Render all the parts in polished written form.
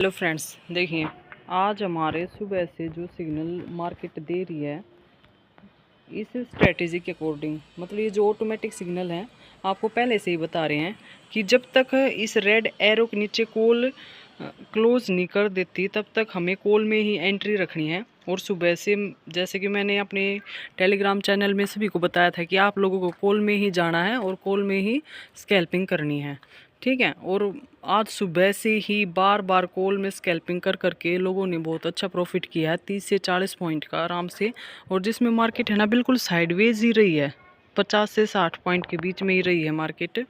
Hello friends, देखिए आज हमारे सुबह से जो सिग्नल मार्केट दे रही है इस स्ट्रेटेजी के अकॉर्डिंग, मतलब ये जो ऑटोमेटिक सिग्नल है आपको पहले से ही बता रहे हैं कि जब तक इस रेड एरो के नीचे कॉल क्लोज नहीं कर देती तब तक हमें कॉल में ही एंट्री रखनी है। और सुबह से जैसे कि मैंने अपने टेलीग्राम चैनल में सभी को बताया था कि आप लोगों को कॉल में ही जाना है और कॉल में ही स्कैल्पिंग करनी है, ठीक है। और आज सुबह से ही बार बार कॉल में स्कैल्पिंग कर करके लोगों ने बहुत अच्छा प्रॉफिट किया है, 30 से 40 पॉइंट का आराम से। और जिसमें मार्केट है ना बिल्कुल साइडवेज ही रही है, 50 से 60 पॉइंट के बीच में ही रही है मार्केट।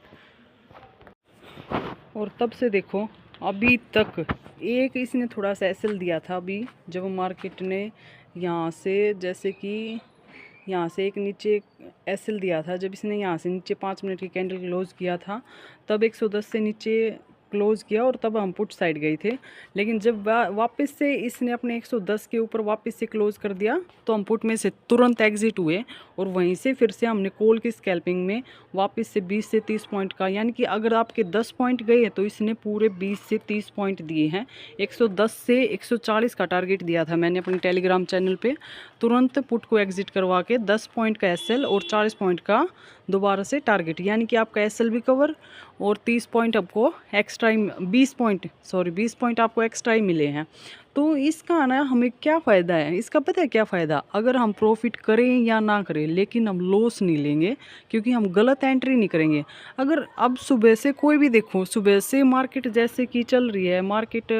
और तब से देखो अभी तक एक इसने थोड़ा सा एसएल दिया था अभी जब मार्केट ने यहाँ से, जैसे कि यहाँ से एक नीचे एसएल दिया था, जब इसने यहाँ से नीचे 5 मिनट की कैंडल क्लोज किया था तब 110 से नीचे क्लोज किया और तब हम पुट साइड गए थे। लेकिन जब वापस से इसने अपने 110 के ऊपर वापस से क्लोज कर दिया तो हम पुट में से तुरंत एग्जिट हुए और वहीं से फिर से हमने कॉल की स्कैल्पिंग में वापस से 20 से 30 पॉइंट का, यानी कि अगर आपके 10 पॉइंट गए तो इसने पूरे 20 से 30 पॉइंट दिए हैं। 110 से 140 का टारगेट दिया था मैंने अपने टेलीग्राम चैनल पे, तुरंत पुट को एग्जिट करवा के 10 पॉइंट का एसएल और 40 पॉइंट का दोबारा से टारगेट, यानी कि आपका एसएल भी कवर और 30 पॉइंट आपको एक्स्ट्रा, 20 पॉइंट आपको एक्स्ट्रा ही मिले हैं। तो इसका ना हमें क्या फ़ायदा है, इसका पता है क्या फ़ायदा, अगर हम प्रॉफिट करें या ना करें लेकिन हम लॉस नहीं लेंगे क्योंकि हम गलत एंट्री नहीं करेंगे। अगर अब सुबह से कोई भी देखो, सुबह से मार्केट जैसे कि चल रही है, मार्केट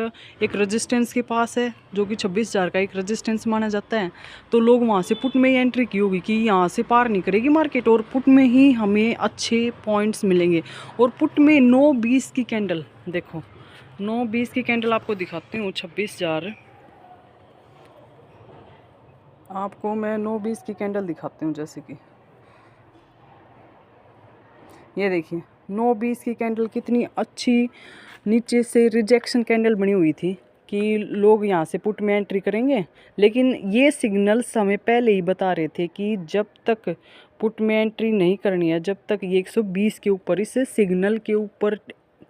एक रेजिस्टेंस के पास है जो कि 26,000 का एक रेजिस्टेंस माना जाता है, तो लोग वहाँ से पुट में ही एंट्री की होगी कि यहाँ से पार नहीं करेगी मार्केट और पुट में ही हमें अच्छे पॉइंट्स मिलेंगे। और पुट में 9-20 की कैंडल देखो, 9-20 की कैंडल आपको दिखाती हूँ। 26,000 आपको मैं 9-20 की कैंडल दिखाती हूँ, जैसे कि ये देखिए 9-20 की कैंडल कितनी अच्छी नीचे से रिजेक्शन कैंडल बनी हुई थी कि लोग यहाँ से पुट में एंट्री करेंगे। लेकिन ये सिग्नल्स हमें पहले ही बता रहे थे कि जब तक पुट में एंट्री नहीं करनी है, जब तक ये 120 के ऊपर, इस सिग्नल के ऊपर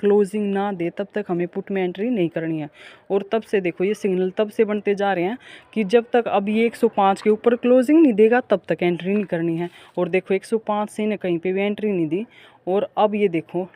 क्लोजिंग ना दे तब तक हमें पुट में एंट्री नहीं करनी है। और तब से देखो ये सिग्नल तब से बनते जा रहे हैं कि जब तक अब ये 105 के ऊपर क्लोजिंग नहीं देगा तब तक एंट्री नहीं करनी है। और देखो 105 से ना कहीं पे भी एंट्री नहीं दी। और अब ये देखो,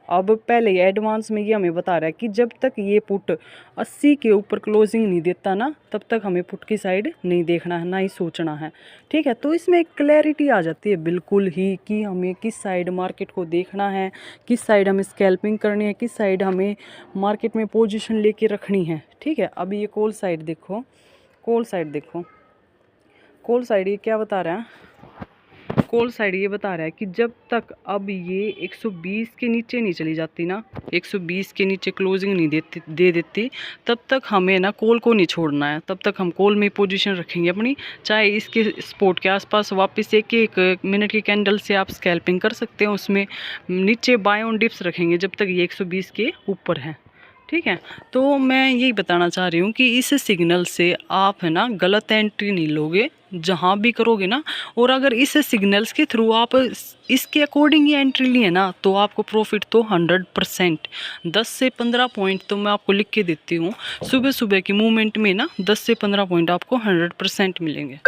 अब पहले एडवांस में ये हमें बता रहा है कि जब तक ये पुट 80 के ऊपर क्लोजिंग नहीं देता ना तब तक हमें पुट की साइड नहीं देखना है, ना ही सोचना है, ठीक है। तो इसमें एक क्लैरिटी आ जाती है बिल्कुल ही कि हमें किस साइड मार्केट को देखना है, किस साइड हमें स्कैल्पिंग करनी है, किस साइड हमें मार्केट में पोजीशन लेके रखनी है, ठीक है। अभी ये कॉल साइड देखो, कॉल साइड देखो, कॉल साइड ये क्या बता रहा है, कॉल साइड ये बता रहा है कि जब तक अब ये 120 के नीचे नहीं चली जाती ना, 120 के नीचे क्लोजिंग नहीं दे देती तब तक हमें ना कॉल को नहीं छोड़ना है, तब तक हम कॉल में पोजीशन रखेंगे अपनी। चाहे इसके स्पॉट के आसपास वापस एक मिनट की कैंडल से आप स्कैल्पिंग कर सकते हैं, उसमें नीचे बाय ऑन डिप्स रखेंगे जब तक ये 120 के ऊपर है, ठीक है। तो मैं यही बताना चाह रही हूँ कि इस सिग्नल से आप है ना गलत एंट्री नहीं लोगे जहाँ भी करोगे ना। और अगर इस सिग्नल्स के थ्रू आप इसके अकॉर्डिंग ही एंट्री लिए ना तो आपको प्रॉफिट तो 100%, 10 से 15 पॉइंट तो मैं आपको लिख के देती हूँ। सुबह सुबह की मूवमेंट में ना 10 से 15 पॉइंट आपको 100% मिलेंगे।